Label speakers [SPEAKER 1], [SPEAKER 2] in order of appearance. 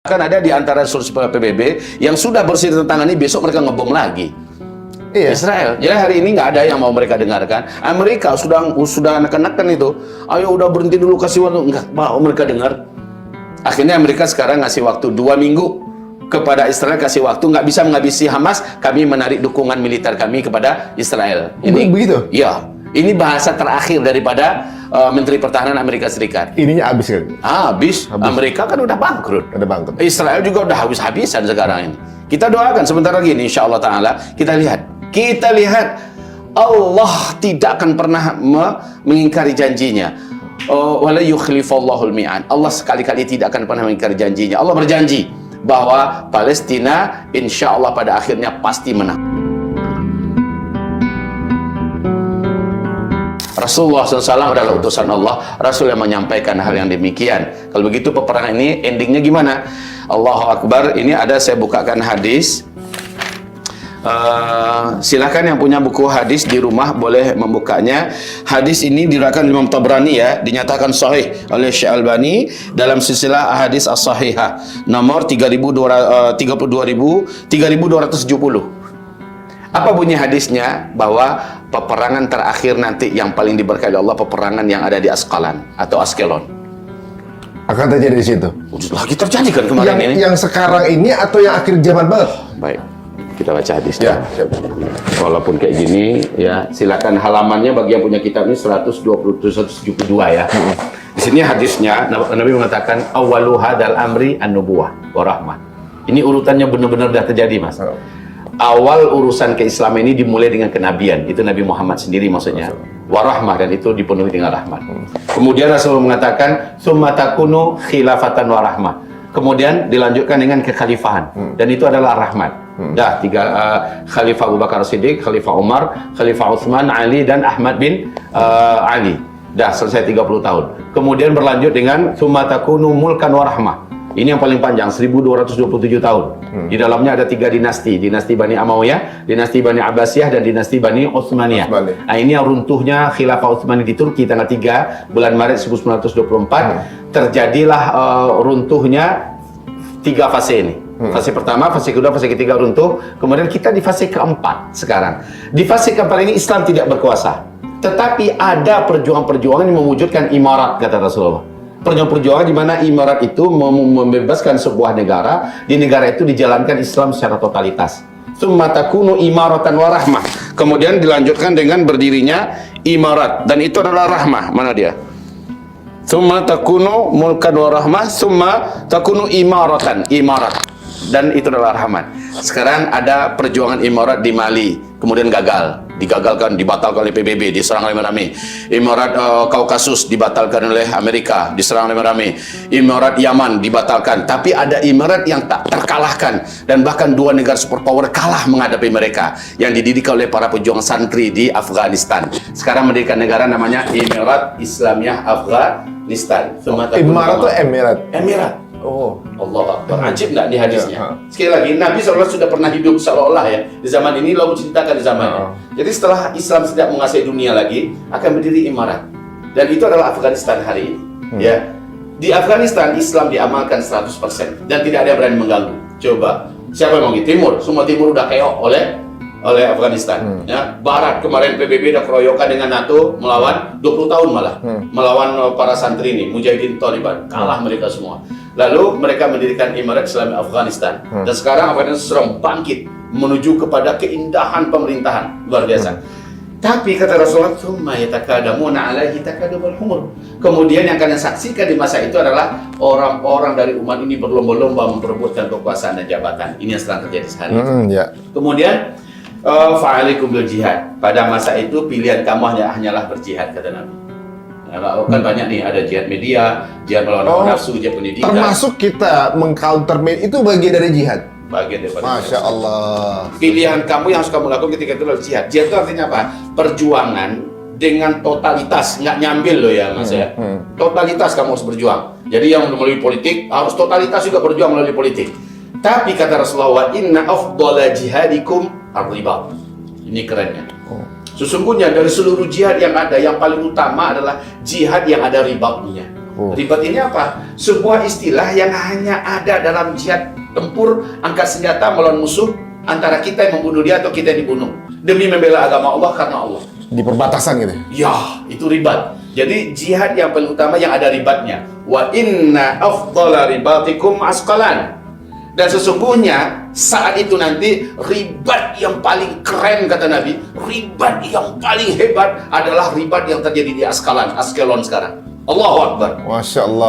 [SPEAKER 1] Kan ada di antara PBB yang sudah bersih tentang ini, besok mereka ngebom lagi. Iya. Israel. Jadi hari ini nggak ada yang mau mereka dengarkan. Amerika sudah anak-anak itu. Ayo udah berhenti dulu, kasih waktu. Nggak mau mereka dengar. Akhirnya Amerika sekarang ngasih waktu 2 minggu kepada Israel, kasih waktu, nggak bisa menghabisi Hamas, kami menarik dukungan militer kami kepada Israel. Ini begitu? Ya. Ini bahasa terakhir daripada Menteri Pertahanan Amerika Serikat.
[SPEAKER 2] Ininya habis kan?
[SPEAKER 1] Habis. Amerika kan udah bangkrut.
[SPEAKER 2] Udah bangkrut.
[SPEAKER 1] Israel juga udah habis-habisan sekarang ini. Kita doakan sebentar lagi ini, insya Allah Ta'ala. Kita lihat Allah tidak akan pernah mengingkari janjinya. Wala yukhlifallahul mi'ad. Allah sekali-kali tidak akan pernah mengingkari janjinya. Allah berjanji bahwa Palestina insya Allah pada akhirnya pasti menang. Rasulullah SAW adalah utusan Allah, Rasul yang menyampaikan hal yang demikian. Kalau begitu peperangan ini endingnya gimana? Allahu Akbar. Ini ada, saya bukakan hadis. Silakan yang punya buku hadis di rumah boleh membukanya. Hadis ini diriwayatkan Imam Tabrani, ya, dinyatakan sahih oleh Syekh Albani dalam silsilah ahadits as-sahihah nomor 3270. Apa bunyi hadisnya? Bahwa peperangan terakhir nanti yang paling diberkahi Allah, peperangan yang ada di Asqalan atau Askelon.
[SPEAKER 2] Akan terjadi di situ.
[SPEAKER 1] Lagi terjadi kan kemarin ini.
[SPEAKER 2] Yang sekarang ini atau yang akhir zaman banget?
[SPEAKER 1] Baik, kita baca hadisnya. Ya. Walaupun kayak gini, ya silakan halamannya bagi yang punya kitab ini 172 ya. Di sini hadisnya Nabi mengatakan awalu hadal amri an-nubuwah wa rahmah. Ini urutannya benar-benar sudah terjadi, Mas. Awal urusan keislaman ini dimulai dengan kenabian, itu Nabi Muhammad sendiri maksudnya, warahmah, dan itu dipenuhi dengan rahmat. Kemudian Rasulullah mengatakan summa takunu khilafatan warahmah, kemudian dilanjutkan dengan kekhalifahan, dan itu adalah rahmat. Dah tiga, Khalifah Abu Bakar Siddiq, Khalifah Umar, Khalifah Utsman, Ali, dan Ahmad bin Ali. Dah selesai 30 tahun. Kemudian berlanjut dengan summa takunu mulkan warahmah. Ini yang paling panjang, 1227 tahun. Di dalamnya ada 3 dinasti. Dinasti Bani Amawiyah, dinasti Bani Abbasiyah, dan dinasti Bani Utsmaniyah. Nah, ini yang runtuhnya Khilafah Utsmani di Turki tanggal 3 bulan Maret 1924. Terjadilah runtuhnya 3 fase ini. Fase pertama, fase kedua, fase ketiga runtuh. Kemudian kita di fase keempat sekarang. Di fase keempat ini Islam tidak berkuasa. Tetapi ada perjuangan-perjuangan yang mewujudkan imarat, kata Rasulullah. Perjuangan di mana imarat itu membebaskan sebuah negara, di negara itu dijalankan Islam secara totalitas. Tsumma takunu imaratan wa rahmah. Kemudian dilanjutkan dengan berdirinya imarat, dan itu adalah rahmah. Mana dia? Tsumma takunu mulkan wa rahmah, tsumma takunu imaratan, imarat. Dan itu adalah rahmat. Sekarang ada perjuangan imarat di Mali, kemudian gagal, digagalkan, dibatalkan oleh PBB, diserang rame-rame. Imarat Kaukasus dibatalkan oleh Amerika, diserang rame-rame. Imarat Yaman dibatalkan, tapi ada imarat yang tak terkalahkan, dan bahkan 2 negara superpower kalah menghadapi mereka, yang dididik oleh para pejuang santri di Afghanistan. Sekarang mendirikan negara namanya Emirat Islamiyah Afghanistan.
[SPEAKER 2] Imarat itu Emirat?
[SPEAKER 1] Emirat.
[SPEAKER 2] Oh,
[SPEAKER 1] Allah Akbar. Ajib nggak di hadisnya? Sekali lagi, Nabi SAW sudah pernah hidup seolah-olah ya di zaman ini, lalu ceritakan di zamannya. Jadi setelah Islam tidak menguasai dunia lagi, akan berdiri imarat. Dan itu adalah Afghanistan hari ini. Ya, di Afghanistan Islam diamalkan 100% dan tidak ada yang berani mengganggu. Coba, siapa yang mau di Timur? Semua Timur udah keok oleh Afghanistan. Ya, Barat kemarin PBB udah keroyokan dengan NATO melawan 20 tahun malah melawan para santri ini, Mujahidin Taliban, kalah mereka semua. Lalu mereka mendirikan Emirat Islam Afghanistan, dan sekarang Afghanistan sedang bangkit menuju kepada keindahan pemerintahan luar biasa. Tapi kata Rasulullah, "Tsumma yatakadamuna 'alaihi takadumul humur." Kemudian yang kalian saksikan di masa itu adalah orang-orang dari umat ini berlomba-lomba memperebutkan kekuasaan dan jabatan. Ini yang sedang terjadi sehari ini. Kemudian fa'alaikum bil jihad. Pada masa itu pilihan kamu hanyalah berjihad, kata Nabi. Nah, kan banyak nih, ada jihad media, jihad melawan nafsu, jihad pendidikan.
[SPEAKER 2] Termasuk kita mengcounter media, itu bagian dari jihad.
[SPEAKER 1] Bagian daripada
[SPEAKER 2] Masya Allah.
[SPEAKER 1] Pilihan kamu yang harus kamu lakukan ketika itu adalah jihad. Jihad itu artinya apa? Perjuangan dengan totalitas, nggak nyambil loh ya Mas ya. Totalitas kamu harus berjuang. Jadi yang melalui politik harus totalitas juga berjuang melalui politik. Tapi kata Rasulullah, inna afdala jihadikum ar-ribat. Ini kerennya. Sesungguhnya dari seluruh jihad yang ada, yang paling utama adalah jihad yang ada ribatnya. Ribat ini apa? Sebuah istilah yang hanya ada dalam jihad tempur angkat senjata melawan musuh, antara kita yang membunuh dia atau kita yang dibunuh demi membela agama Allah karena Allah.
[SPEAKER 2] Di perbatasan gitu.
[SPEAKER 1] Ya, itu ribat. Jadi jihad yang paling utama yang ada ribatnya. Wa inna afdhala ribatikum asqalan. Dan sesungguhnya saat itu nanti ribat yang paling keren kata Nabi, ribat yang paling hebat adalah ribat yang terjadi di Askalon sekarang. Allahu Akbar.
[SPEAKER 2] Masya Allah.